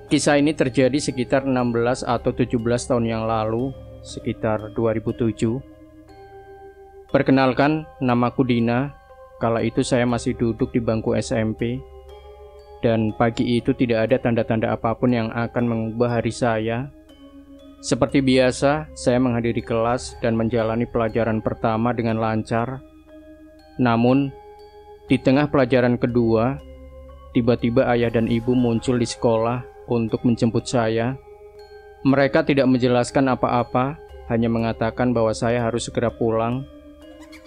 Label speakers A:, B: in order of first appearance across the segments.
A: Kisah ini terjadi sekitar 16 atau 17 tahun yang lalu, sekitar 2007. Perkenalkan, namaku Dina. Kala itu saya masih duduk di bangku SMP. Dan pagi itu tidak ada tanda-tanda apapun yang akan mengubah hari saya. Seperti biasa, saya menghadiri kelas dan menjalani pelajaran pertama dengan lancar. Namun, di tengah pelajaran kedua, tiba-tiba ayah dan ibu muncul di sekolah untuk menjemput saya. Mereka tidak menjelaskan apa-apa, hanya mengatakan bahwa saya harus segera pulang.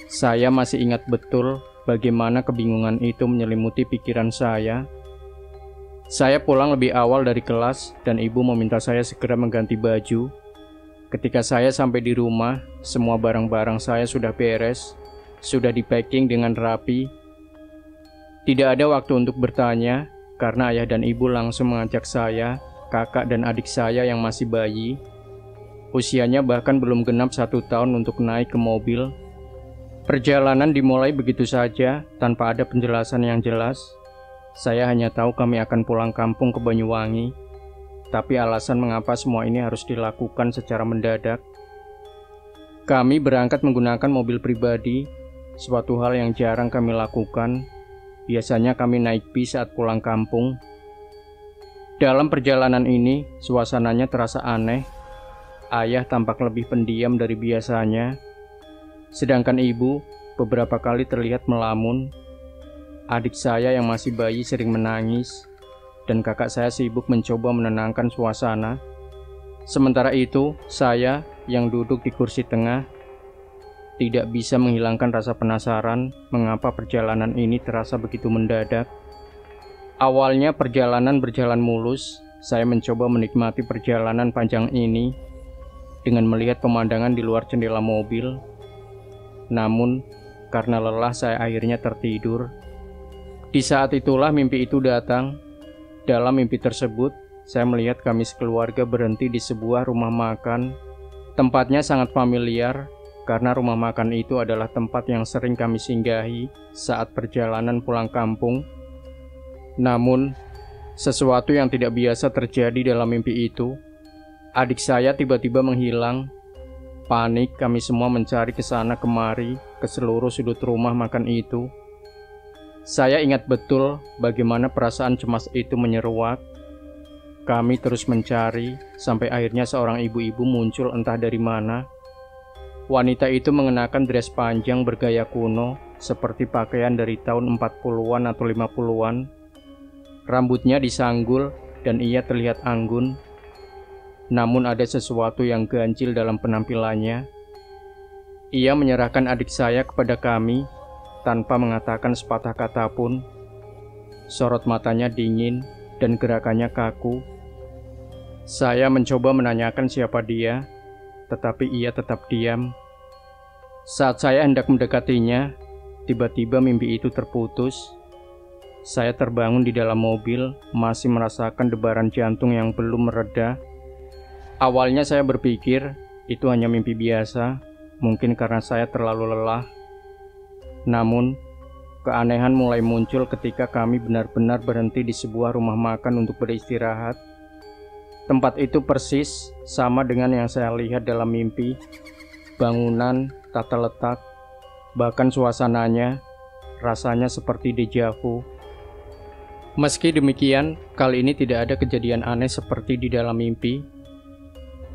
A: Saya masih ingat betul bagaimana kebingungan itu menyelimuti pikiran saya. Saya pulang lebih awal dari kelas dan ibu meminta saya segera mengganti baju. Ketika saya sampai di rumah, semua barang-barang saya sudah beres, sudah di-packing dengan rapi. Tidak ada waktu untuk bertanya, karena ayah dan ibu langsung mengajak saya, kakak dan adik saya yang masih bayi. Usianya bahkan belum genap 1 tahun untuk naik ke mobil. Perjalanan dimulai begitu saja, tanpa ada penjelasan yang jelas. Saya hanya tahu kami akan pulang kampung ke Banyuwangi. Tapi alasan mengapa semua ini harus dilakukan secara mendadak. Kami berangkat menggunakan mobil pribadi, suatu hal yang jarang kami lakukan. Biasanya kami naik bis saat pulang kampung. Dalam perjalanan ini, suasananya terasa aneh. Ayah tampak lebih pendiam dari biasanya. Sedangkan ibu beberapa kali terlihat melamun. Adik saya yang masih bayi sering menangis. Dan kakak saya sibuk mencoba menenangkan suasana. Sementara itu, saya yang duduk di kursi tengah tidak bisa menghilangkan rasa penasaran mengapa perjalanan ini terasa begitu mendadak. Awalnya perjalanan berjalan mulus, saya mencoba menikmati perjalanan panjang ini dengan melihat pemandangan di luar jendela mobil. Namun, karena lelah saya akhirnya tertidur. Di saat itulah mimpi itu datang. Dalam mimpi tersebut, saya melihat kami sekeluarga berhenti di sebuah rumah makan. Tempatnya sangat familiar, karena rumah makan itu adalah tempat yang sering kami singgahi saat perjalanan pulang kampung. Namun, sesuatu yang tidak biasa terjadi dalam mimpi itu. Adik saya tiba-tiba menghilang. Panik, kami semua mencari ke sana kemari, ke seluruh sudut rumah makan itu. Saya ingat betul bagaimana perasaan cemas itu menyeruak. Kami terus mencari, sampai akhirnya seorang ibu-ibu muncul entah dari mana. Wanita itu mengenakan dress panjang bergaya kuno, seperti pakaian dari tahun 40-an atau 50-an. Rambutnya disanggul dan ia terlihat anggun. Namun ada sesuatu yang ganjil dalam penampilannya. Ia menyerahkan adik saya kepada kami, tanpa mengatakan sepatah kata pun. Sorot matanya dingin dan gerakannya kaku. Saya mencoba menanyakan siapa dia, tetapi ia tetap diam. Saat saya hendak mendekatinya, tiba-tiba mimpi itu terputus. Saya terbangun di dalam mobil, masih merasakan debaran jantung yang belum mereda. Awalnya saya berpikir itu hanya mimpi biasa, mungkin karena saya terlalu lelah. Namun, keanehan mulai muncul ketika kami benar-benar berhenti di sebuah rumah makan untuk beristirahat. Tempat itu persis sama dengan yang saya lihat dalam mimpi. Bangunan, tata letak, bahkan suasananya, rasanya seperti deja vu. Meski demikian, kali ini tidak ada kejadian aneh seperti di dalam mimpi.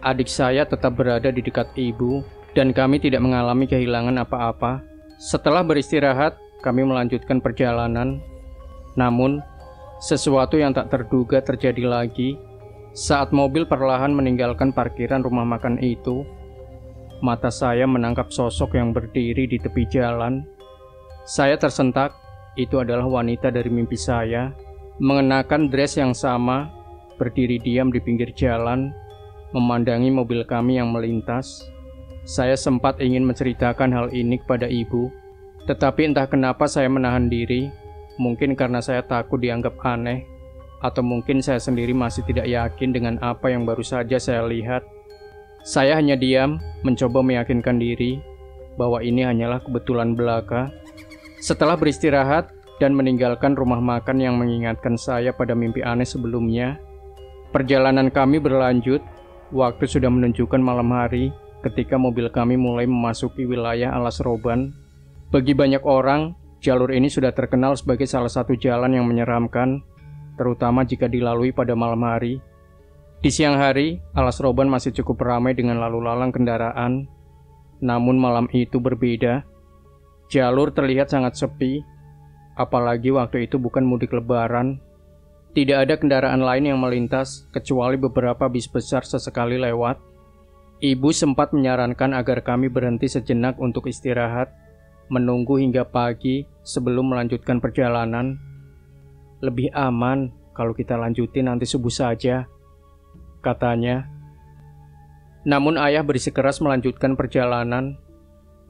A: Adik saya tetap berada di dekat ibu, dan kami tidak mengalami kehilangan apa-apa. Setelah beristirahat, kami melanjutkan perjalanan. Namun, sesuatu yang tak terduga terjadi lagi. Saat mobil perlahan meninggalkan parkiran rumah makan itu, mata saya menangkap sosok yang berdiri di tepi jalan. Saya tersentak, itu adalah wanita dari mimpi saya, mengenakan dress yang sama, berdiri diam di pinggir jalan, memandangi mobil kami yang melintas. Saya sempat ingin menceritakan hal ini kepada ibu, tetapi entah kenapa saya menahan diri, mungkin karena saya takut dianggap aneh, atau mungkin saya sendiri masih tidak yakin dengan apa yang baru saja saya lihat. Saya hanya diam, mencoba meyakinkan diri bahwa ini hanyalah kebetulan belaka. Setelah beristirahat dan meninggalkan rumah makan yang mengingatkan saya pada mimpi aneh sebelumnya, Perjalanan kami berlanjut. Waktu sudah menunjukkan malam hari ketika mobil kami mulai memasuki wilayah Alas Roban. Bagi banyak orang, jalur ini sudah terkenal sebagai salah satu jalan yang menyeramkan, terutama jika dilalui pada malam hari. Di siang hari, Alas Roban masih cukup ramai dengan lalu lalang kendaraan. Namun malam itu berbeda. Jalur terlihat sangat sepi, apalagi waktu itu bukan mudik lebaran. Tidak ada kendaraan lain yang melintas, kecuali beberapa bis besar sesekali lewat. Ibu sempat menyarankan agar kami berhenti sejenak untuk istirahat, menunggu hingga pagi sebelum melanjutkan perjalanan. Lebih aman kalau kita lanjutin nanti subuh saja, katanya. Namun ayah bersikeras melanjutkan perjalanan.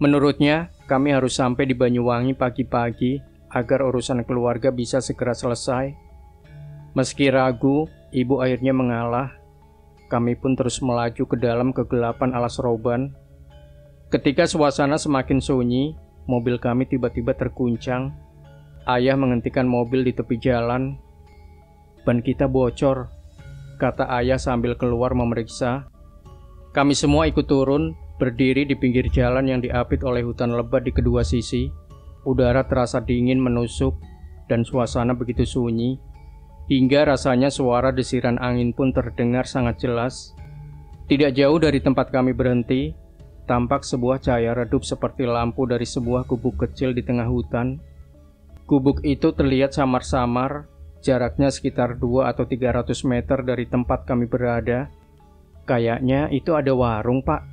A: Menurutnya, kami harus sampai di Banyuwangi pagi-pagi agar urusan keluarga bisa segera selesai. Meski ragu, ibu akhirnya mengalah. Kami pun terus melaju ke dalam kegelapan Alas Roban. Ketika suasana semakin sunyi, mobil kami tiba-tiba terguncang. Ayah menghentikan mobil di tepi jalan. "Ban kita bocor," kata ayah sambil keluar memeriksa. Kami semua ikut turun, berdiri di pinggir jalan yang diapit oleh hutan lebat di kedua sisi. Udara terasa dingin menusuk, dan suasana begitu sunyi, hingga rasanya suara desiran angin pun terdengar sangat jelas. Tidak jauh dari tempat kami berhenti, tampak sebuah cahaya redup seperti lampu dari sebuah gubuk kecil di tengah hutan. Gubuk itu terlihat samar-samar, jaraknya sekitar 2 atau 300 meter dari tempat kami berada. "Kayaknya itu ada warung, Pak,"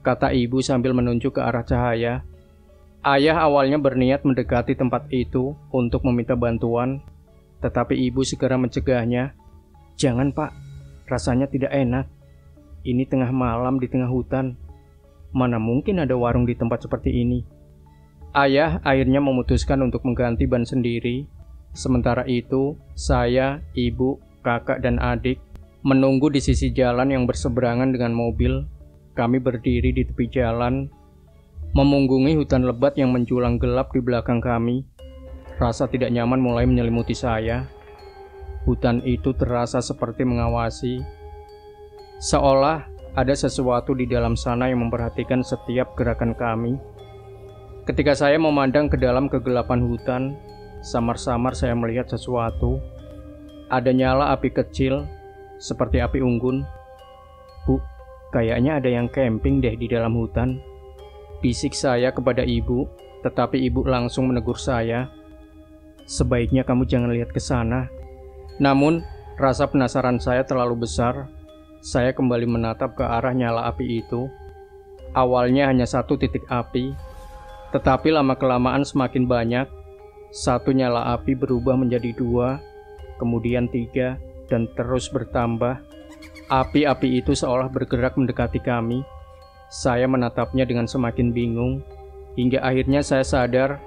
A: kata ibu sambil menunjuk ke arah cahaya. Ayah awalnya berniat mendekati tempat itu untuk meminta bantuan, tetapi ibu segera mencegahnya. "Jangan, Pak, rasanya tidak enak. Ini tengah malam di tengah hutan. Mana mungkin ada warung di tempat seperti ini." Ayah akhirnya memutuskan untuk mengganti ban sendiri. Sementara itu, saya, ibu, kakak, dan adik menunggu di sisi jalan yang berseberangan dengan mobil. Kami berdiri di tepi jalan, memunggungi hutan lebat yang menjulang gelap di belakang kami. Rasa tidak nyaman mulai menyelimuti saya. Hutan itu terasa seperti mengawasi. Seolah ada sesuatu di dalam sana yang memperhatikan setiap gerakan kami. Ketika saya memandang ke dalam kegelapan hutan, samar-samar saya melihat sesuatu. Ada nyala api kecil, seperti api unggun. "Bu, kayaknya ada yang camping deh di dalam hutan," bisik saya kepada ibu, tetapi ibu langsung menegur saya. "Sebaiknya kamu jangan lihat ke sana." Namun, rasa penasaran saya terlalu besar. Saya kembali menatap ke arah nyala api itu. Awalnya hanya satu titik api, tetapi lama-kelamaan semakin banyak. Satu nyala api berubah menjadi 2, kemudian 3, dan terus bertambah. Api-api itu seolah bergerak mendekati kami. Saya menatapnya dengan semakin bingung, hingga akhirnya saya sadar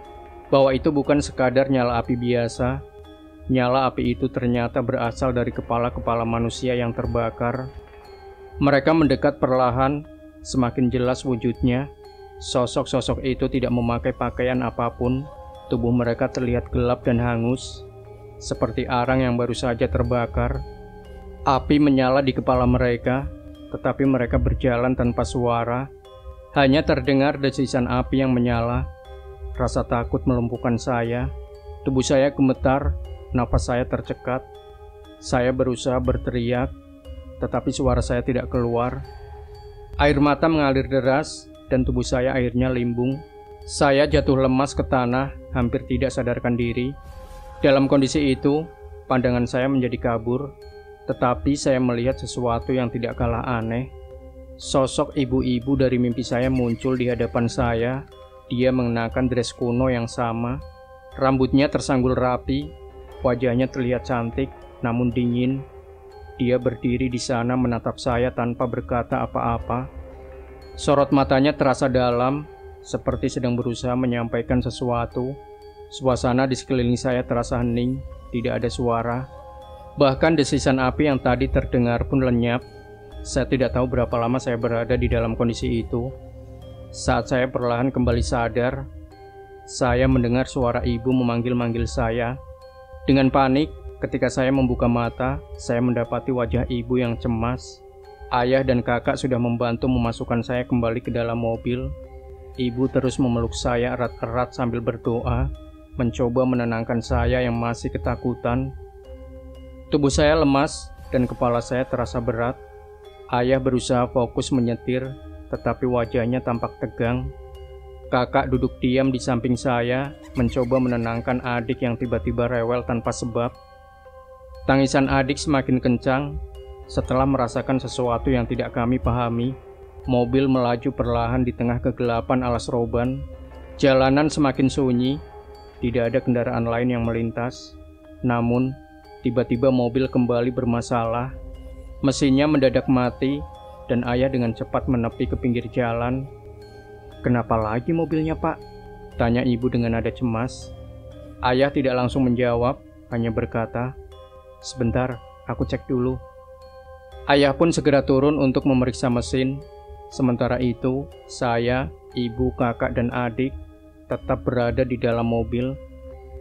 A: bahwa itu bukan sekadar nyala api biasa. Nyala api itu ternyata berasal dari kepala-kepala manusia yang terbakar. Mereka mendekat perlahan, semakin jelas wujudnya. Sosok-sosok itu tidak memakai pakaian apapun. Tubuh mereka terlihat gelap dan hangus, seperti arang yang baru saja terbakar. Api menyala di kepala mereka, tetapi mereka berjalan tanpa suara. Hanya terdengar desisan api yang menyala. Rasa takut melumpuhkan saya. Tubuh saya gemetar, napas saya tercekat. Saya berusaha berteriak, tetapi suara saya tidak keluar. Air mata mengalir deras, dan tubuh saya akhirnya limbung. Saya jatuh lemas ke tanah, hampir tidak sadarkan diri. Dalam kondisi itu, pandangan saya menjadi kabur, tetapi saya melihat sesuatu yang tidak kalah aneh. Sosok ibu-ibu dari mimpi saya muncul di hadapan saya. Dia mengenakan dress kuno yang sama. Rambutnya tersanggul rapi, wajahnya terlihat cantik, namun dingin. Dia berdiri di sana menatap saya tanpa berkata apa-apa. Sorot matanya terasa dalam, seperti sedang berusaha menyampaikan sesuatu. Suasana di sekeliling saya terasa hening, tidak ada suara. Bahkan desisan api yang tadi terdengar pun lenyap. Saya tidak tahu berapa lama saya berada di dalam kondisi itu. Saat saya perlahan kembali sadar, saya mendengar suara ibu memanggil-manggil saya. Dengan panik, Ketika saya membuka mata, saya mendapati wajah ibu yang cemas. Ayah dan kakak sudah membantu memasukkan saya kembali ke dalam mobil. Ibu terus memeluk saya erat-erat sambil berdoa, mencoba menenangkan saya yang masih ketakutan. Tubuh saya lemas dan kepala saya terasa berat. Ayah berusaha fokus menyetir, tetapi wajahnya tampak tegang. Kakak duduk diam di samping saya, mencoba menenangkan adik yang tiba-tiba rewel tanpa sebab. Tangisan adik semakin kencang. Setelah merasakan sesuatu yang tidak kami pahami, mobil melaju perlahan di tengah kegelapan alas roban. Jalanan semakin sunyi, tidak ada kendaraan lain yang melintas. Namun, tiba-tiba mobil kembali bermasalah. Mesinnya mendadak mati, dan ayah dengan cepat menepi ke pinggir jalan. "Kenapa lagi mobilnya, Pak?" tanya ibu dengan nada cemas. Ayah tidak langsung menjawab, hanya berkata, "Sebentar, aku cek dulu." Ayah pun segera turun untuk memeriksa mesin. Sementara itu, saya, ibu, kakak, dan adik tetap berada di dalam mobil.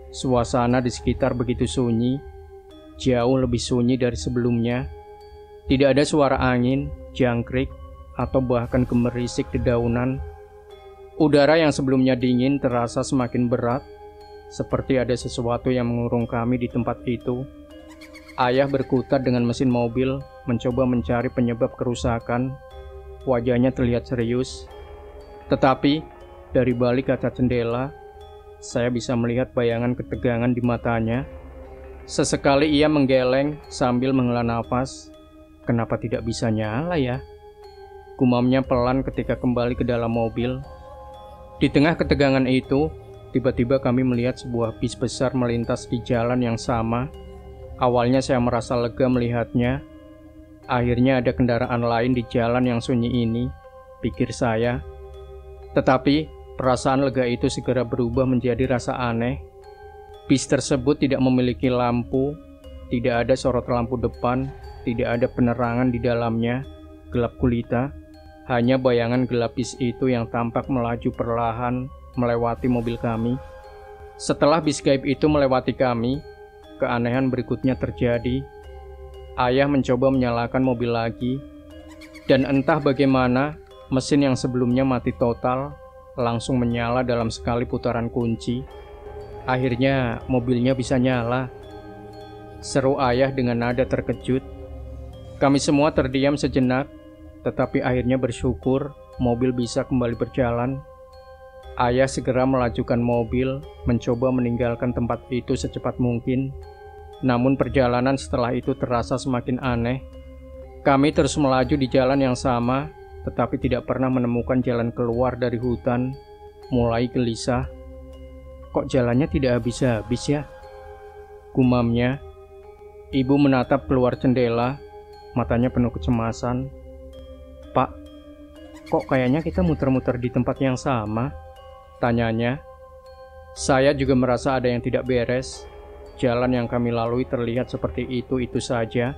A: Suasana di sekitar begitu sunyi, jauh lebih sunyi dari sebelumnya. Tidak ada suara angin, jangkrik, atau bahkan gemerisik dedaunan. Udara yang sebelumnya dingin terasa semakin berat, seperti ada sesuatu yang mengurung kami di tempat itu. Ayah berkutat dengan mesin mobil, mencoba mencari penyebab kerusakan. Wajahnya terlihat serius. Tetapi, dari balik kaca jendela, saya bisa melihat bayangan ketegangan di matanya. Sesekali ia menggeleng sambil menghela nafas. "Kenapa tidak bisa nyala ya?" gumamnya pelan ketika kembali ke dalam mobil. Di tengah ketegangan itu, tiba-tiba kami melihat sebuah bis besar melintas di jalan yang sama. Awalnya saya merasa lega melihatnya. Akhirnya ada kendaraan lain di jalan yang sunyi ini, pikir saya. Tetapi, perasaan lega itu segera berubah menjadi rasa aneh. Bis tersebut tidak memiliki lampu, tidak ada sorot lampu depan, tidak ada penerangan di dalamnya, gelap gulita. Hanya bayangan gelap bis itu yang tampak melaju perlahan melewati mobil kami. Setelah bis gaib itu melewati kami, keanehan berikutnya terjadi. Ayah mencoba menyalakan mobil lagi, dan entah bagaimana, mesin yang sebelumnya mati total langsung menyala dalam sekali putaran kunci. Akhirnya mobilnya bisa nyala. Seru ayah dengan nada terkejut. Kami semua terdiam sejenak, tetapi akhirnya bersyukur mobil bisa kembali berjalan. Ayah segera melajukan mobil, mencoba meninggalkan tempat itu secepat mungkin. Namun perjalanan setelah itu terasa semakin aneh. Kami terus melaju di jalan yang sama, tetapi tidak pernah menemukan jalan keluar dari hutan. Mulai gelisah. "Kok jalannya tidak habis-habis ya?" gumamnya. Ibu menatap keluar jendela, matanya penuh kecemasan. "Pak, kok kayaknya kita muter-muter di tempat yang sama?" tanyanya. Saya juga merasa ada yang tidak beres. Jalan yang kami lalui terlihat seperti itu saja.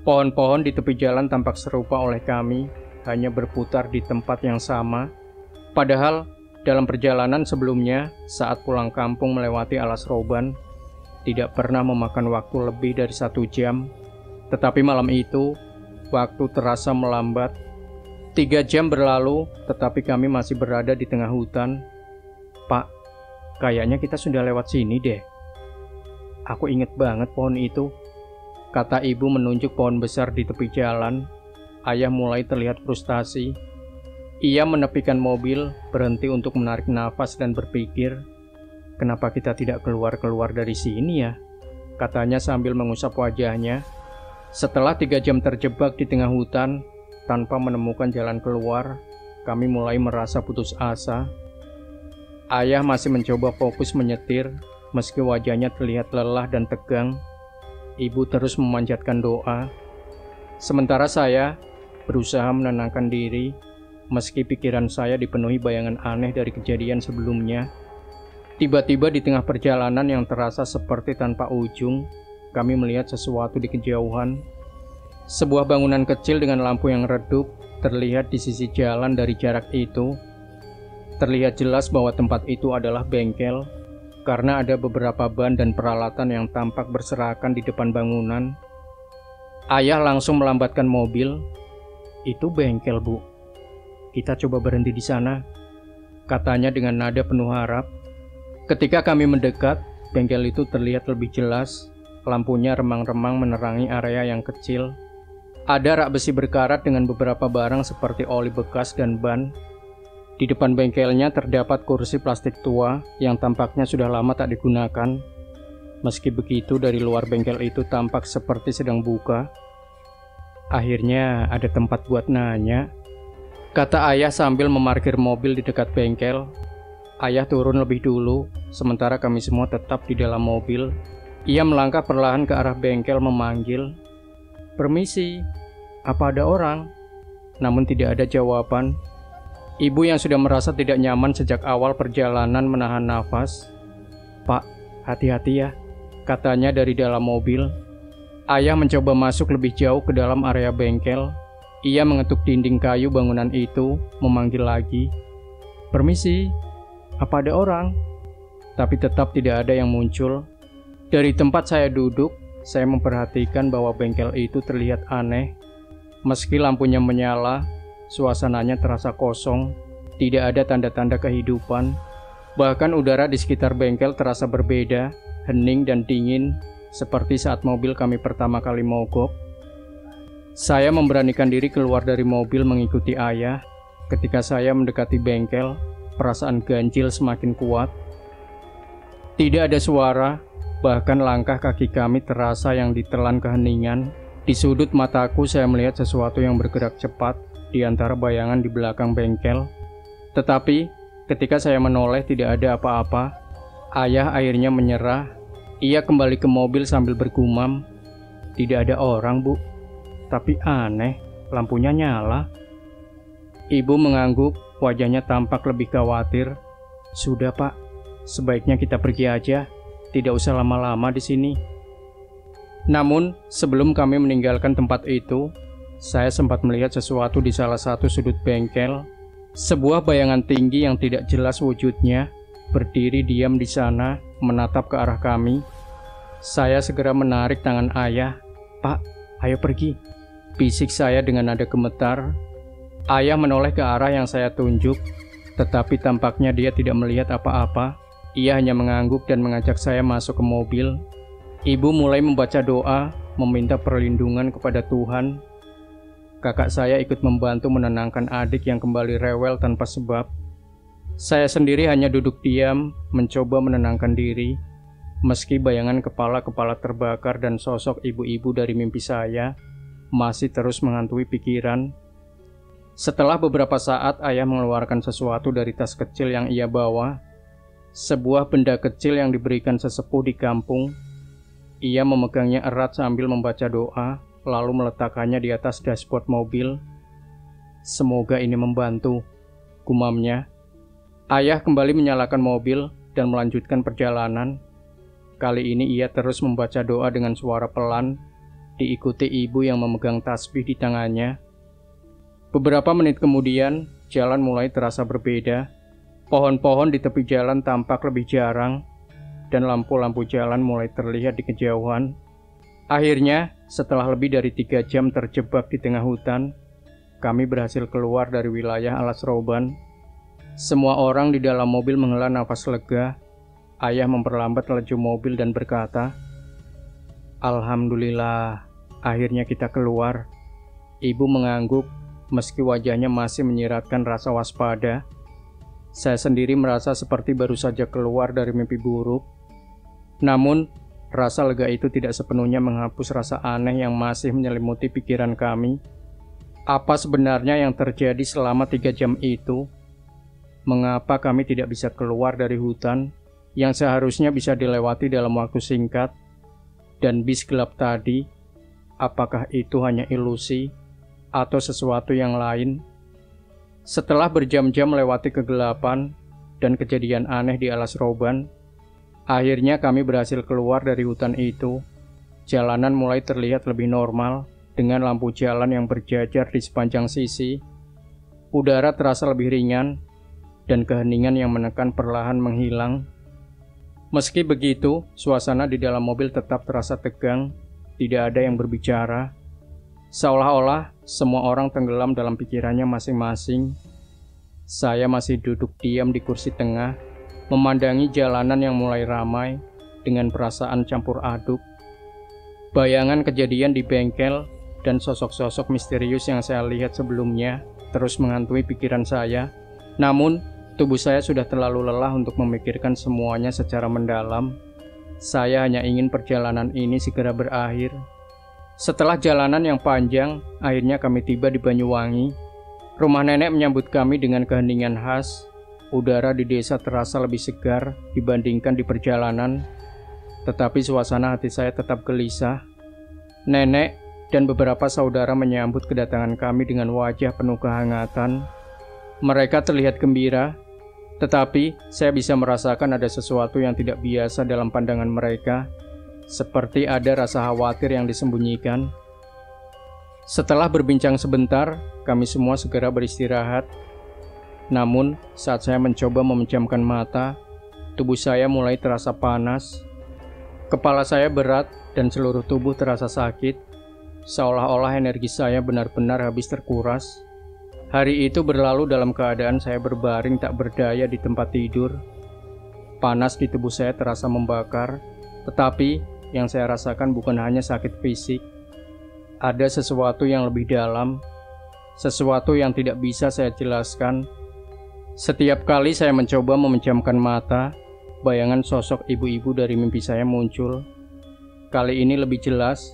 A: Pohon-pohon di tepi jalan tampak serupa oleh kami, hanya berputar di tempat yang sama. Padahal, dalam perjalanan sebelumnya, saat pulang kampung melewati alas roban, tidak pernah memakan waktu lebih dari 1 jam. Tetapi malam itu, waktu terasa melambat. 3 jam berlalu, tetapi kami masih berada di tengah hutan. "Pak, kayaknya kita sudah lewat sini deh. Aku inget banget pohon itu," kata ibu menunjuk pohon besar di tepi jalan. Ayah mulai terlihat frustasi. Ia menepikan mobil, berhenti untuk menarik nafas dan berpikir, "Kenapa kita tidak keluar-keluar dari sini ya?" katanya sambil mengusap wajahnya. Setelah 3 jam terjebak di tengah hutan, tanpa menemukan jalan keluar, kami mulai merasa putus asa. Ayah masih mencoba fokus menyetir, meski wajahnya terlihat lelah dan tegang. Ibu terus memanjatkan doa. Sementara saya berusaha menenangkan diri, meski pikiran saya dipenuhi bayangan aneh dari kejadian sebelumnya. Tiba-tiba di tengah perjalanan yang terasa seperti tanpa ujung, kami melihat sesuatu di kejauhan. Sebuah bangunan kecil dengan lampu yang redup terlihat di sisi jalan dari jarak itu. Terlihat jelas bahwa tempat itu adalah bengkel. karena ada beberapa ban dan peralatan yang tampak berserakan di depan bangunan. Ayah langsung melambatkan mobil. "Itu bengkel, Bu. Kita coba berhenti di sana," katanya dengan nada penuh harap. Ketika kami mendekat, bengkel itu terlihat lebih jelas. Lampunya remang-remang menerangi area yang kecil. Ada rak besi berkarat dengan beberapa barang seperti oli bekas dan ban. Di depan bengkelnya terdapat kursi plastik tua yang tampaknya sudah lama tak digunakan. Meski begitu, dari luar bengkel itu tampak seperti sedang buka. "Akhirnya ada tempat buat nanya," kata ayah sambil memarkir mobil di dekat bengkel. Ayah turun lebih dulu, sementara kami semua tetap di dalam mobil. Ia melangkah perlahan ke arah bengkel memanggil, "Permisi, apa ada orang?" Namun tidak ada jawaban. Ibu yang sudah merasa tidak nyaman sejak awal perjalanan menahan nafas. "Pak, hati-hati ya," katanya dari dalam mobil. Ayah mencoba masuk lebih jauh ke dalam area bengkel. Ia mengetuk dinding kayu bangunan itu, memanggil lagi, "Permisi, apa ada orang?" Tapi tetap tidak ada yang muncul. Dari tempat saya duduk, saya memperhatikan bahwa bengkel itu terlihat aneh. Meski lampunya menyala, suasananya terasa kosong, tidak ada tanda-tanda kehidupan. Bahkan udara di sekitar bengkel terasa berbeda, hening dan dingin, seperti saat mobil kami pertama kali mogok. Saya memberanikan diri keluar dari mobil mengikuti ayah. Ketika saya mendekati bengkel, perasaan ganjil semakin kuat. Tidak ada suara, bahkan langkah kaki kami terasa yang ditelan keheningan. Di sudut mataku saya melihat sesuatu yang bergerak cepat di antara bayangan di belakang bengkel. Tetapi ketika saya menoleh tidak ada apa-apa. Ayah akhirnya menyerah. Ia kembali ke mobil sambil bergumam, "Tidak ada orang, Bu. Tapi aneh, lampunya nyala." Ibu mengangguk, wajahnya tampak lebih khawatir. "Sudah, Pak. Sebaiknya kita pergi aja. Tidak usah lama-lama di sini." Namun, sebelum kami meninggalkan tempat itu, saya sempat melihat sesuatu di salah satu sudut bengkel. Sebuah bayangan tinggi yang tidak jelas wujudnya, berdiri diam di sana, menatap ke arah kami. Saya segera menarik tangan ayah. "Pak, ayo pergi," bisik saya dengan nada gemetar. Ayah menoleh ke arah yang saya tunjuk, tetapi tampaknya dia tidak melihat apa-apa. Ia hanya mengangguk dan mengajak saya masuk ke mobil. Ibu mulai membaca doa, meminta perlindungan kepada Tuhan. Kakak saya ikut membantu menenangkan adik yang kembali rewel tanpa sebab. Saya sendiri hanya duduk diam, mencoba menenangkan diri. Meski bayangan kepala-kepala terbakar dan sosok ibu-ibu dari mimpi saya masih terus menghantui pikiran. Setelah beberapa saat, ayah mengeluarkan sesuatu dari tas kecil yang ia bawa. Sebuah benda kecil yang diberikan sesepuh di kampung. Ia memegangnya erat sambil membaca doa, lalu meletakkannya di atas dashboard mobil. "Semoga ini membantu," gumamnya. Ayah kembali menyalakan mobil dan melanjutkan perjalanan. Kali ini ia terus membaca doa dengan suara pelan, diikuti ibu yang memegang tasbih di tangannya. Beberapa menit kemudian, jalan mulai terasa berbeda. Pohon-pohon di tepi jalan tampak lebih jarang, dan lampu-lampu jalan mulai terlihat di kejauhan. Akhirnya, setelah lebih dari 3 jam terjebak di tengah hutan, kami berhasil keluar dari wilayah Alas Roban. Semua orang di dalam mobil menghela nafas lega. Ayah memperlambat laju mobil dan berkata, "Alhamdulillah, akhirnya kita keluar." Ibu mengangguk, meski wajahnya masih menyiratkan rasa waspada. Saya sendiri merasa seperti baru saja keluar dari mimpi buruk. Namun, rasa lega itu tidak sepenuhnya menghapus rasa aneh yang masih menyelimuti pikiran kami. Apa sebenarnya yang terjadi selama 3 jam itu? Mengapa kami tidak bisa keluar dari hutan yang seharusnya bisa dilewati dalam waktu singkat? Dan bis gelap tadi, apakah itu hanya ilusi atau sesuatu yang lain? Setelah berjam-jam melewati kegelapan dan kejadian aneh di Alas Roban, akhirnya kami berhasil keluar dari hutan itu. Jalanan mulai terlihat lebih normal dengan lampu jalan yang berjajar di sepanjang sisi. Udara terasa lebih ringan dan keheningan yang menekan perlahan menghilang. Meski begitu, suasana di dalam mobil tetap terasa tegang, tidak ada yang berbicara. Seolah-olah semua orang tenggelam dalam pikirannya masing-masing. Saya masih duduk diam di kursi tengah, memandangi jalanan yang mulai ramai dengan perasaan campur aduk. Bayangan kejadian di bengkel dan sosok-sosok misterius yang saya lihat sebelumnya terus menghantui pikiran saya. Namun, tubuh saya sudah terlalu lelah untuk memikirkan semuanya secara mendalam. Saya hanya ingin perjalanan ini segera berakhir. Setelah jalanan yang panjang, akhirnya kami tiba di Banyuwangi. Rumah nenek menyambut kami dengan keheningan khas. Udara di desa terasa lebih segar dibandingkan di perjalanan. Tetapi suasana hati saya tetap gelisah. Nenek dan beberapa saudara menyambut kedatangan kami dengan wajah penuh kehangatan. Mereka terlihat gembira, tetapi saya bisa merasakan ada sesuatu yang tidak biasa dalam pandangan mereka, seperti ada rasa khawatir yang disembunyikan. Setelah berbincang sebentar, kami semua segera beristirahat. Namun, saat saya mencoba memejamkan mata, tubuh saya mulai terasa panas. Kepala saya berat dan seluruh tubuh terasa sakit, seolah-olah energi saya benar-benar habis terkuras. Hari itu berlalu dalam keadaan saya berbaring tak berdaya di tempat tidur. Panas di tubuh saya terasa membakar, tetapi yang saya rasakan bukan hanya sakit fisik. Ada sesuatu yang lebih dalam, sesuatu yang tidak bisa saya jelaskan. Setiap kali saya mencoba memejamkan mata, bayangan sosok ibu-ibu dari mimpi saya muncul. Kali ini lebih jelas,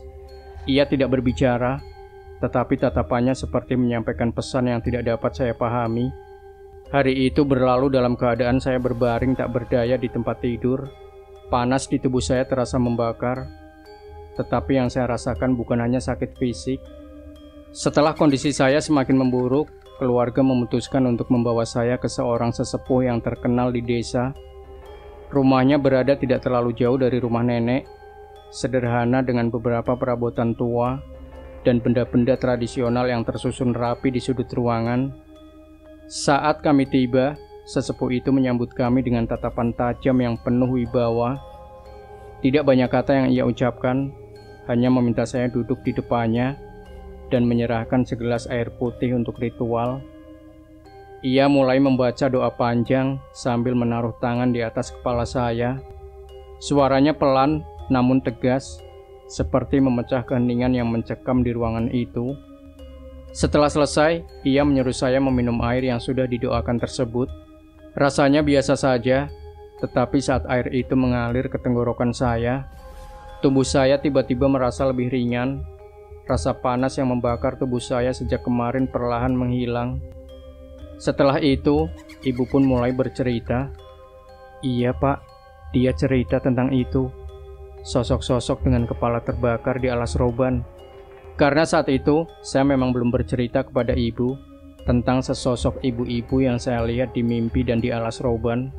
A: ia tidak berbicara, tetapi tatapannya seperti menyampaikan pesan yang tidak dapat saya pahami. Hari itu berlalu dalam keadaan saya berbaring tak berdaya di tempat tidur. Panas di tubuh saya terasa membakar, tetapi yang saya rasakan bukan hanya sakit fisik. Setelah kondisi saya semakin memburuk, keluarga memutuskan untuk membawa saya ke seorang sesepuh yang terkenal di desa. Rumahnya berada tidak terlalu jauh dari rumah nenek, sederhana dengan beberapa perabotan tua dan benda-benda tradisional yang tersusun rapi di sudut ruangan. Saat kami tiba, sesepuh itu menyambut kami dengan tatapan tajam yang penuh wibawa. Tidak banyak kata yang ia ucapkan, hanya meminta saya duduk di depannya dan menyerahkan segelas air putih untuk ritual. Ia mulai membaca doa panjang sambil menaruh tangan di atas kepala saya. Suaranya pelan namun tegas, seperti memecah keheningan yang mencekam di ruangan itu. Setelah selesai, ia menyuruh saya meminum air yang sudah didoakan tersebut. Rasanya biasa saja, tetapi saat air itu mengalir ke tenggorokan saya, tubuh saya tiba-tiba merasa lebih ringan. Rasa panas yang membakar tubuh saya sejak kemarin perlahan menghilang. Setelah itu, ibu pun mulai bercerita. Iya pak, dia cerita tentang itu. Sosok-sosok dengan kepala terbakar di alas roban. Karena saat itu, saya memang belum bercerita kepada ibu tentang sesosok ibu-ibu yang saya lihat di mimpi dan di alas roban.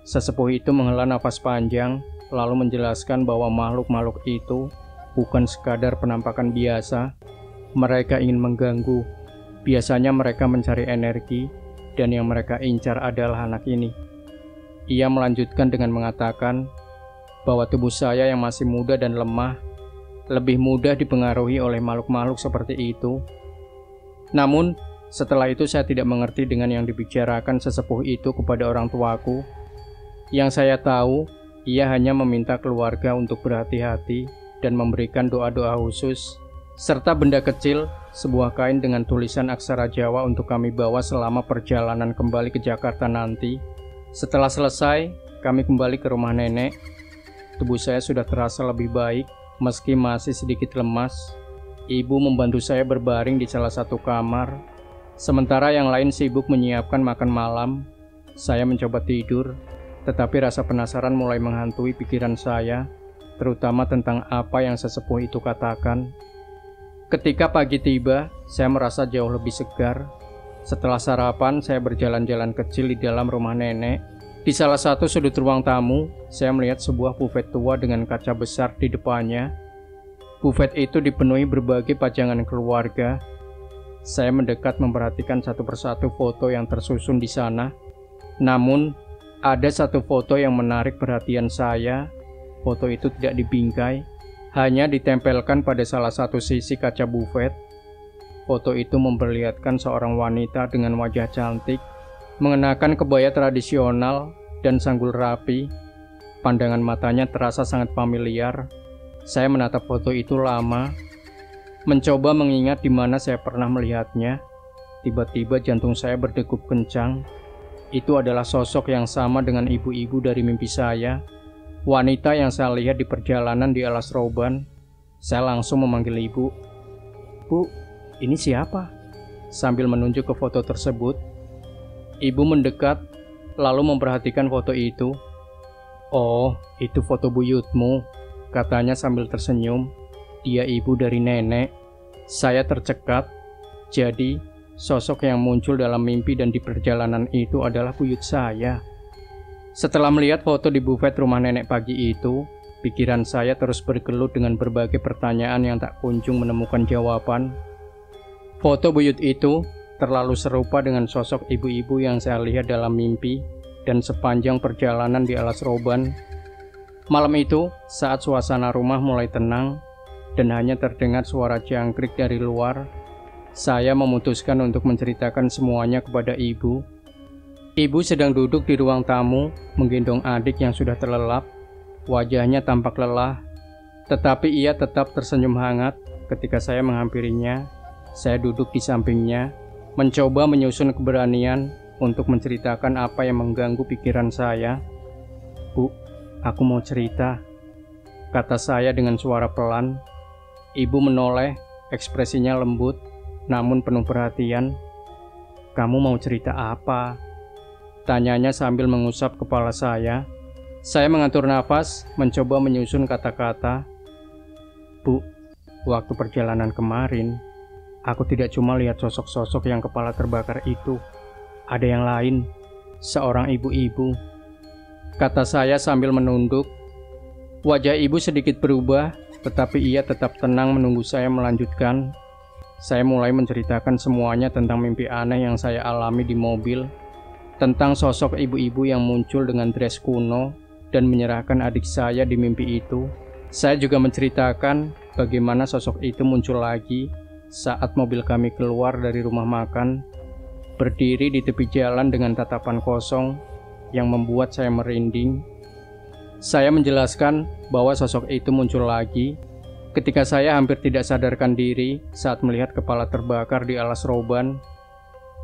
A: Sesepuh itu menghela nafas panjang, lalu menjelaskan bahwa makhluk-makhluk itu bukan sekadar penampakan biasa. Mereka ingin mengganggu. Biasanya mereka mencari energi, dan yang mereka incar adalah anak ini. Ia melanjutkan dengan mengatakan bahwa tubuh saya yang masih muda dan lemah lebih mudah dipengaruhi oleh makhluk-makhluk seperti itu. Namun, setelah itu saya tidak mengerti dengan yang dibicarakan sesepuh itu kepada orang tuaku. Yang saya tahu, ia hanya meminta keluarga untuk berhati-hati dan memberikan doa-doa khusus, serta benda kecil, sebuah kain dengan tulisan aksara Jawa untuk kami bawa selama perjalanan kembali ke Jakarta nanti. Setelah selesai, kami kembali ke rumah nenek. Tubuh saya sudah terasa lebih baik, meski masih sedikit lemas. Ibu membantu saya berbaring di salah satu kamar, sementara yang lain sibuk menyiapkan makan malam. Saya mencoba tidur, tetapi rasa penasaran mulai menghantui pikiran saya, terutama tentang apa yang sesepuh itu katakan. Ketika pagi tiba, saya merasa jauh lebih segar. Setelah sarapan, saya berjalan-jalan kecil di dalam rumah nenek. Di salah satu sudut ruang tamu, saya melihat sebuah bufet tua dengan kaca besar di depannya. Bufet itu dipenuhi berbagai pajangan keluarga. Saya mendekat memperhatikan satu persatu foto yang tersusun di sana. Namun, Ada satu foto yang menarik perhatian saya. Foto itu tidak dibingkai, hanya ditempelkan pada salah satu sisi kaca bufet. Foto itu memperlihatkan seorang wanita dengan wajah cantik, mengenakan kebaya tradisional dan sanggul rapi. Pandangan matanya terasa sangat familiar. Saya menatap foto itu lama, mencoba mengingat di mana saya pernah melihatnya. Tiba-tiba jantung saya berdegup kencang. Itu adalah sosok yang sama dengan ibu-ibu dari mimpi saya. Wanita yang saya lihat di perjalanan di Alas Roban. Saya langsung memanggil ibu. "Bu, ini siapa?" Sambil menunjuk ke foto tersebut. Ibu mendekat, lalu memperhatikan foto itu. "Oh, itu foto buyutmu," katanya sambil tersenyum. "Dia ibu dari nenek." Saya tercekat. Jadi, sosok yang muncul dalam mimpi dan di perjalanan itu adalah buyut saya. Setelah melihat foto di bufet rumah nenek pagi itu, pikiran saya terus bergelut dengan berbagai pertanyaan yang tak kunjung menemukan jawaban. Foto buyut itu terlalu serupa dengan sosok ibu-ibu yang saya lihat dalam mimpi dan sepanjang perjalanan di Alas Roban. Malam itu, saat suasana rumah mulai tenang dan hanya terdengar suara jangkrik dari luar, saya memutuskan untuk menceritakan semuanya kepada ibu. Ibu sedang duduk di ruang tamu, menggendong adik yang sudah terlelap. Wajahnya tampak lelah, tetapi ia tetap tersenyum hangat ketika saya menghampirinya. Saya duduk di sampingnya, mencoba menyusun keberanian untuk menceritakan apa yang mengganggu pikiran saya. "Bu, aku mau cerita," kata saya dengan suara pelan. Ibu menoleh, ekspresinya lembut, namun penuh perhatian. "Kamu mau cerita apa?" tanyanya sambil mengusap kepala saya. Saya mengatur nafas, mencoba menyusun kata-kata. "Bu, waktu perjalanan kemarin, aku tidak cuma lihat sosok-sosok yang kepala terbakar itu. Ada yang lain, seorang ibu-ibu," kata saya sambil menunduk. Wajah ibu sedikit berubah, tetapi ia tetap tenang menunggu saya melanjutkan. Saya mulai menceritakan semuanya tentang mimpi aneh yang saya alami di mobil, tentang sosok ibu-ibu yang muncul dengan dress kuno dan menyerahkan adik saya di mimpi itu. Saya juga menceritakan bagaimana sosok itu muncul lagi saat mobil kami keluar dari rumah makan, berdiri di tepi jalan dengan tatapan kosong yang membuat saya merinding. Saya menjelaskan bahwa sosok itu muncul lagi ketika saya hampir tidak sadarkan diri saat melihat kepala terbakar di Alas Roban.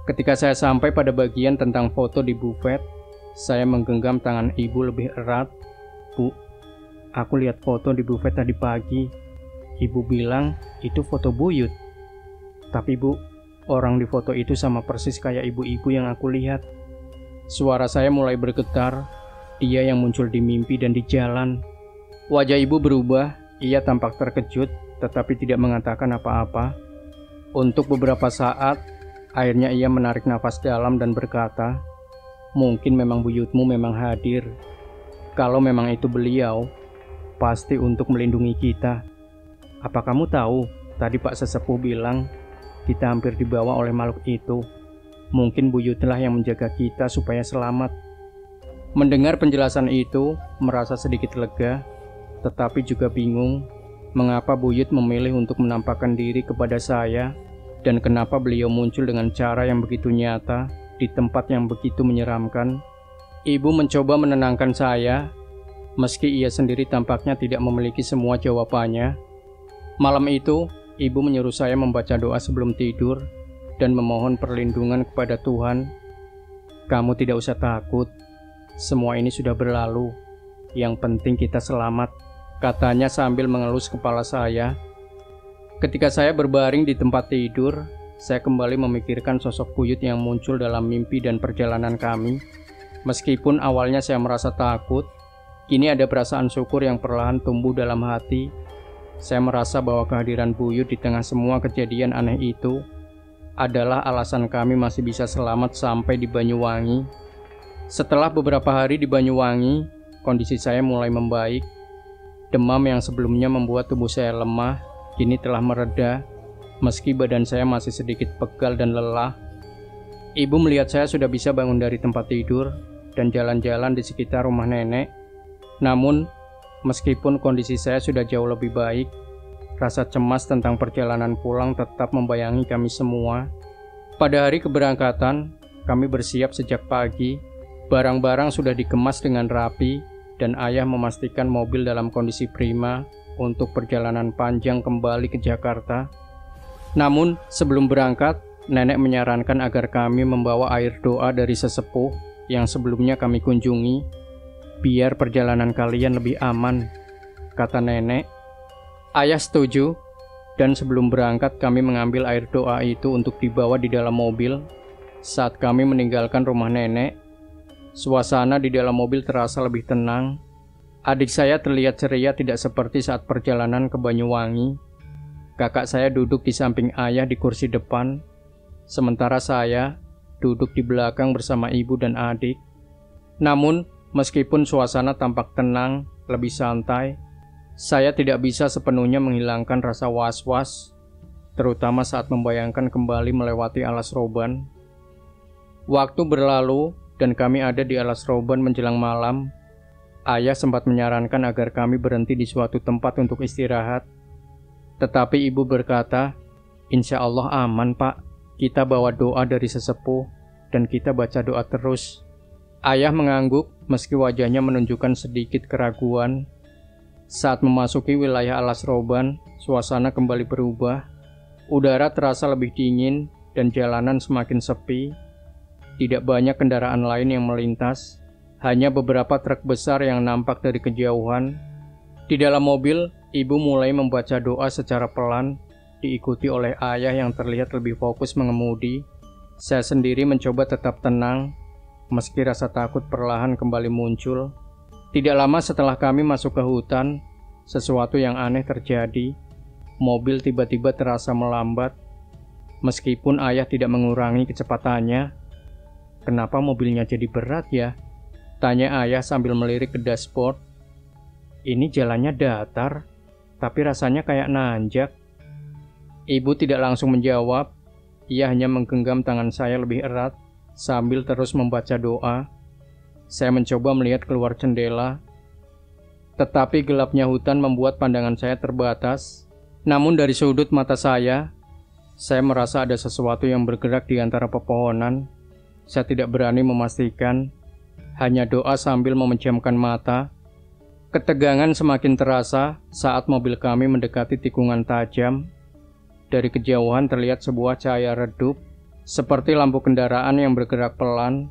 A: Ketika saya sampai pada bagian tentang foto di bufet, saya menggenggam tangan ibu lebih erat. "Bu, aku lihat foto di bufet tadi pagi. Ibu bilang itu foto buyut. Tapi Bu, orang di foto itu sama persis kayak ibu-ibu yang aku lihat." Suara saya mulai bergetar. Dia yang muncul di mimpi dan di jalan. Wajah ibu berubah. Ia tampak terkejut, tetapi tidak mengatakan apa-apa. Untuk beberapa saat, akhirnya ia menarik nafas dalam dan berkata, "Mungkin memang buyutmu memang hadir. Kalau memang itu beliau, pasti untuk melindungi kita. Apa kamu tahu, tadi Pak Sesepuh bilang, kita hampir dibawa oleh makhluk itu. Mungkin buyutlah yang menjaga kita supaya selamat." Mendengar penjelasan itu, merasa sedikit lega, tetapi juga bingung mengapa buyut memilih untuk menampakkan diri kepada saya dan kenapa beliau muncul dengan cara yang begitu nyata di tempat yang begitu menyeramkan. Ibu mencoba menenangkan saya, meski ia sendiri tampaknya tidak memiliki semua jawabannya. Malam itu, ibu menyuruh saya membaca doa sebelum tidur dan memohon perlindungan kepada Tuhan. "Kamu tidak usah takut, semua ini sudah berlalu. Yang penting kita selamat," katanya sambil mengelus kepala saya. Ketika saya berbaring di tempat tidur, saya kembali memikirkan sosok buyut yang muncul dalam mimpi dan perjalanan kami. Meskipun awalnya saya merasa takut, kini ada perasaan syukur yang perlahan tumbuh dalam hati. Saya merasa bahwa kehadiran buyut di tengah semua kejadian aneh itu adalah alasan kami masih bisa selamat sampai di Banyuwangi. Setelah beberapa hari di Banyuwangi, kondisi saya mulai membaik. Demam yang sebelumnya membuat tubuh saya lemah, kini telah mereda, meski badan saya masih sedikit pegal dan lelah. Ibu melihat saya sudah bisa bangun dari tempat tidur. dan jalan-jalan di sekitar rumah nenek. Namun, meskipun kondisi saya sudah jauh lebih baik, rasa cemas tentang perjalanan pulang tetap membayangi kami semua. Pada hari keberangkatan, kami bersiap sejak pagi. Barang-barang sudah dikemas dengan rapi, dan ayah memastikan mobil dalam kondisi prima untuk perjalanan panjang kembali ke Jakarta. Namun, sebelum berangkat, nenek menyarankan agar kami membawa air doa dari sesepuh yang sebelumnya kami kunjungi, biar perjalanan kalian lebih aman, kata nenek. Ayah setuju, dan sebelum berangkat kami mengambil air doa itu untuk dibawa di dalam mobil. Saat kami meninggalkan rumah nenek, suasana di dalam mobil terasa lebih tenang. Adik saya terlihat ceria tidak seperti saat perjalanan ke Banyuwangi. Kakak saya duduk di samping ayah di kursi depan, sementara saya duduk di belakang bersama ibu dan adik. Namun, meskipun suasana tampak tenang, lebih santai, saya tidak bisa sepenuhnya menghilangkan rasa was-was, terutama saat membayangkan kembali melewati Alas Roban. Waktu berlalu, dan kami ada di Alas Roban menjelang malam. Ayah sempat menyarankan agar kami berhenti di suatu tempat untuk istirahat. Tetapi ibu berkata, "Insya Allah aman, Pak. Kita bawa doa dari sesepuh, dan kita baca doa terus." Ayah mengangguk meski wajahnya menunjukkan sedikit keraguan. Saat memasuki wilayah Alas Roban, suasana kembali berubah. Udara terasa lebih dingin dan jalanan semakin sepi. Tidak banyak kendaraan lain yang melintas, hanya beberapa truk besar yang nampak dari kejauhan. Di dalam mobil, ibu mulai membaca doa secara pelan, diikuti oleh ayah yang terlihat lebih fokus mengemudi. Saya sendiri mencoba tetap tenang, meski rasa takut perlahan kembali muncul. Tidak lama setelah kami masuk ke hutan, sesuatu yang aneh terjadi. Mobil tiba-tiba terasa melambat. Meskipun ayah tidak mengurangi kecepatannya. "Kenapa mobilnya jadi berat ya?" tanya ayah sambil melirik ke dashboard. "Ini jalannya datar, tapi rasanya kayak nanjak." Ibu tidak langsung menjawab, ia hanya menggenggam tangan saya lebih erat sambil terus membaca doa. Saya mencoba melihat keluar jendela, tetapi gelapnya hutan membuat pandangan saya terbatas. Namun dari sudut mata saya merasa ada sesuatu yang bergerak di antara pepohonan. Saya tidak berani memastikan, hanya doa sambil memejamkan mata. Ketegangan semakin terasa saat mobil kami mendekati tikungan tajam. Dari kejauhan terlihat sebuah cahaya redup, seperti lampu kendaraan yang bergerak pelan.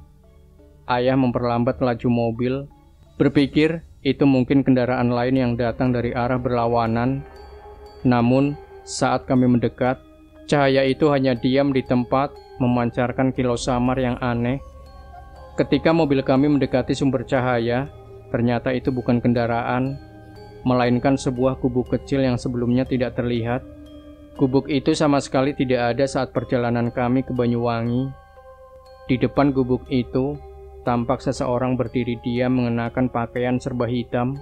A: Ayah memperlambat laju mobil, berpikir itu mungkin kendaraan lain yang datang dari arah berlawanan. Namun, saat kami mendekat, cahaya itu hanya diam di tempat, memancarkan kilau samar yang aneh. Ketika mobil kami mendekati sumber cahaya, ternyata itu bukan kendaraan, melainkan sebuah gubuk kecil yang sebelumnya tidak terlihat. Gubuk itu sama sekali tidak ada saat perjalanan kami ke Banyuwangi. Di depan gubuk itu, tampak seseorang berdiri diam mengenakan pakaian serba hitam.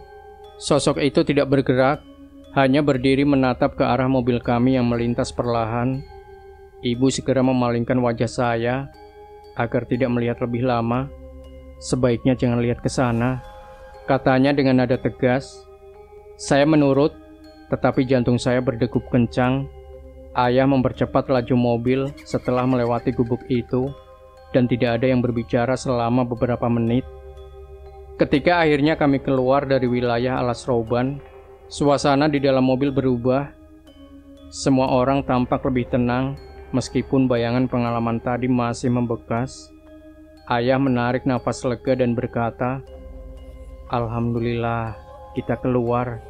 A: Sosok itu tidak bergerak, hanya berdiri menatap ke arah mobil kami yang melintas perlahan. Ibu segera memalingkan wajah saya agar tidak melihat lebih lama. "Sebaiknya jangan lihat ke sana," katanya dengan nada tegas. Saya menurut, tetapi jantung saya berdegup kencang. Ayah mempercepat laju mobil setelah melewati gubuk itu, dan tidak ada yang berbicara selama beberapa menit. Ketika akhirnya kami keluar dari wilayah Alas Roban, suasana di dalam mobil berubah. Semua orang tampak lebih tenang, meskipun bayangan pengalaman tadi masih membekas. Ayah menarik napas lega dan berkata, "Alhamdulillah, kita keluar."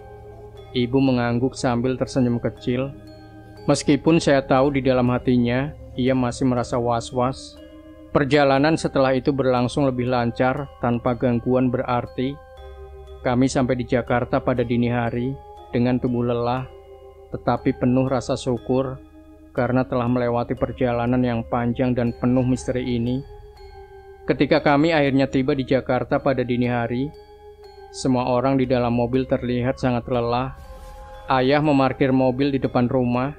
A: Ibu mengangguk sambil tersenyum kecil. Meskipun saya tahu di dalam hatinya, ia masih merasa was-was. Perjalanan setelah itu berlangsung lebih lancar tanpa gangguan berarti. Kami sampai di Jakarta pada dini hari dengan tubuh lelah, tetapi penuh rasa syukur karena telah melewati perjalanan yang panjang dan penuh misteri ini. Ketika kami akhirnya tiba di Jakarta pada dini hari, semua orang di dalam mobil terlihat sangat lelah. Ayah memarkir mobil di depan rumah,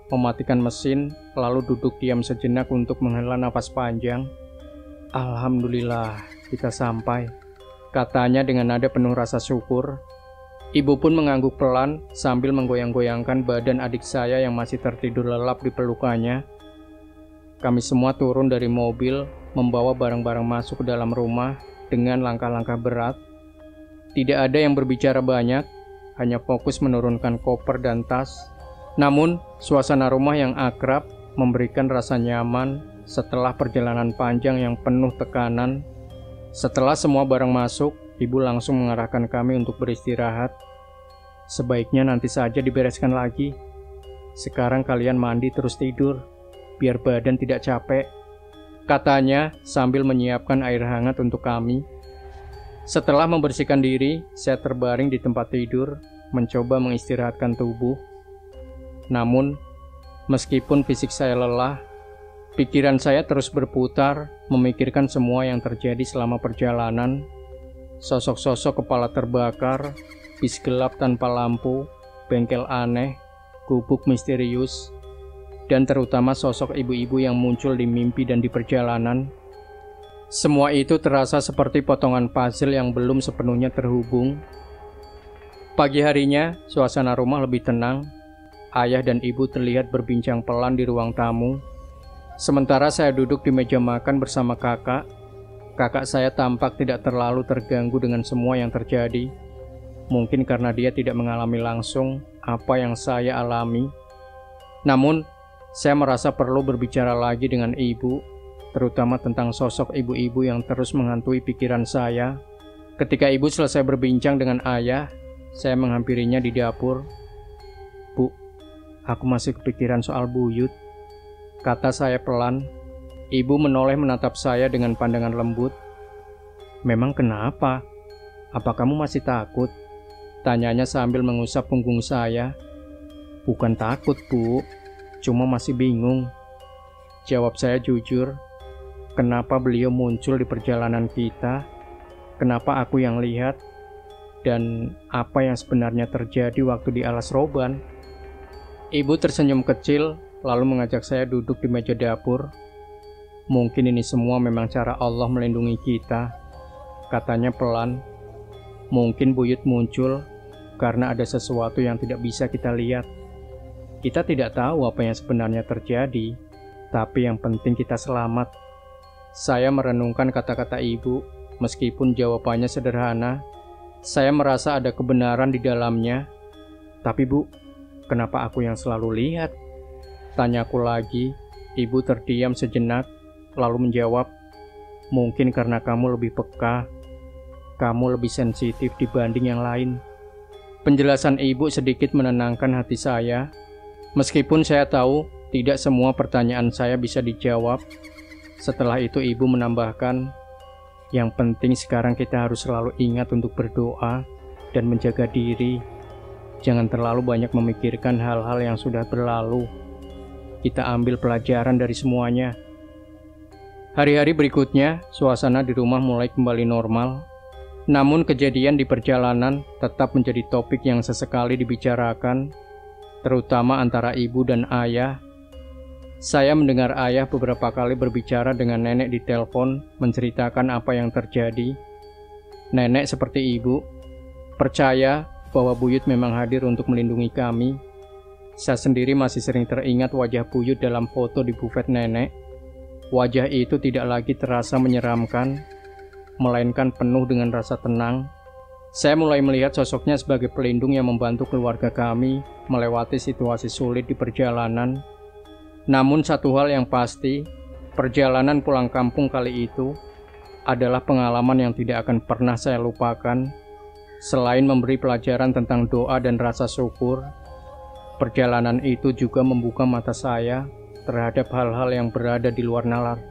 A: mematikan mesin, lalu duduk diam sejenak untuk menghela napas panjang. "Alhamdulillah, kita sampai," katanya dengan nada penuh rasa syukur. Ibu pun mengangguk pelan sambil menggoyang-goyangkan badan adik saya yang masih tertidur lelap di pelukannya. Kami semua turun dari mobil, membawa barang-barang masuk ke dalam rumah dengan langkah-langkah berat. Tidak ada yang berbicara banyak, hanya fokus menurunkan koper dan tas. Namun, suasana rumah yang akrab memberikan rasa nyaman setelah perjalanan panjang yang penuh tekanan. Setelah semua barang masuk, ibu langsung mengarahkan kami untuk beristirahat. "Sebaiknya nanti saja dibereskan lagi. Sekarang kalian mandi terus tidur, biar badan tidak capek," katanya sambil menyiapkan air hangat untuk kami. Setelah membersihkan diri, saya terbaring di tempat tidur, mencoba mengistirahatkan tubuh. Namun, meskipun fisik saya lelah, pikiran saya terus berputar, memikirkan semua yang terjadi selama perjalanan. Sosok-sosok kepala terbakar, bis gelap tanpa lampu, bengkel aneh, gubuk misterius, dan terutama sosok ibu-ibu yang muncul di mimpi dan di perjalanan. Semua itu terasa seperti potongan puzzle yang belum sepenuhnya terhubung. Pagi harinya, suasana rumah lebih tenang. Ayah dan ibu terlihat berbincang pelan di ruang tamu. Sementara saya duduk di meja makan bersama kakak. Kakak saya tampak tidak terlalu terganggu dengan semua yang terjadi. Mungkin karena dia tidak mengalami langsung apa yang saya alami. Namun, saya merasa perlu berbicara lagi dengan ibu, terutama tentang sosok ibu-ibu yang terus menghantui pikiran saya. Ketika ibu selesai berbincang dengan ayah, saya menghampirinya di dapur. "Bu, aku masih kepikiran soal Buyut," kata saya pelan. Ibu menoleh menatap saya dengan pandangan lembut. "Memang kenapa? Apa kamu masih takut?" tanyanya sambil mengusap punggung saya. "Bukan takut, Bu. Cuma masih bingung," jawab saya jujur. Kenapa beliau muncul di perjalanan kita? Kenapa aku yang lihat? Dan apa yang sebenarnya terjadi waktu di Alas Roban? Ibu tersenyum kecil, lalu mengajak saya duduk di meja dapur. "Mungkin ini semua memang cara Allah melindungi kita," katanya pelan. "Mungkin Buyut muncul karena ada sesuatu yang tidak bisa kita lihat. Kita tidak tahu apa yang sebenarnya terjadi, tapi yang penting kita selamat." Saya merenungkan kata-kata ibu, meskipun jawabannya sederhana. Saya merasa ada kebenaran di dalamnya. "Tapi Bu, kenapa aku yang selalu lihat?" tanyaku lagi. Ibu terdiam sejenak, lalu menjawab, "Mungkin karena kamu lebih peka. Kamu lebih sensitif dibanding yang lain." Penjelasan ibu sedikit menenangkan hati saya. Meskipun saya tahu tidak semua pertanyaan saya bisa dijawab. Setelah itu ibu menambahkan, "Yang penting sekarang kita harus selalu ingat untuk berdoa dan menjaga diri. Jangan terlalu banyak memikirkan hal-hal yang sudah berlalu. Kita ambil pelajaran dari semuanya." Hari-hari berikutnya, suasana di rumah mulai kembali normal. Namun kejadian di perjalanan tetap menjadi topik yang sesekali dibicarakan, terutama antara ibu dan ayah. Saya mendengar ayah beberapa kali berbicara dengan nenek di telepon, menceritakan apa yang terjadi. Nenek seperti ibu, percaya bahwa Buyut memang hadir untuk melindungi kami. Saya sendiri masih sering teringat wajah Buyut dalam foto di bufet nenek. Wajah itu tidak lagi terasa menyeramkan, melainkan penuh dengan rasa tenang. Saya mulai melihat sosoknya sebagai pelindung yang membantu keluarga kami melewati situasi sulit di perjalanan. Namun satu hal yang pasti, perjalanan pulang kampung kali itu adalah pengalaman yang tidak akan pernah saya lupakan. Selain memberi pelajaran tentang doa dan rasa syukur, perjalanan itu juga membuka mata saya terhadap hal-hal yang berada di luar nalar.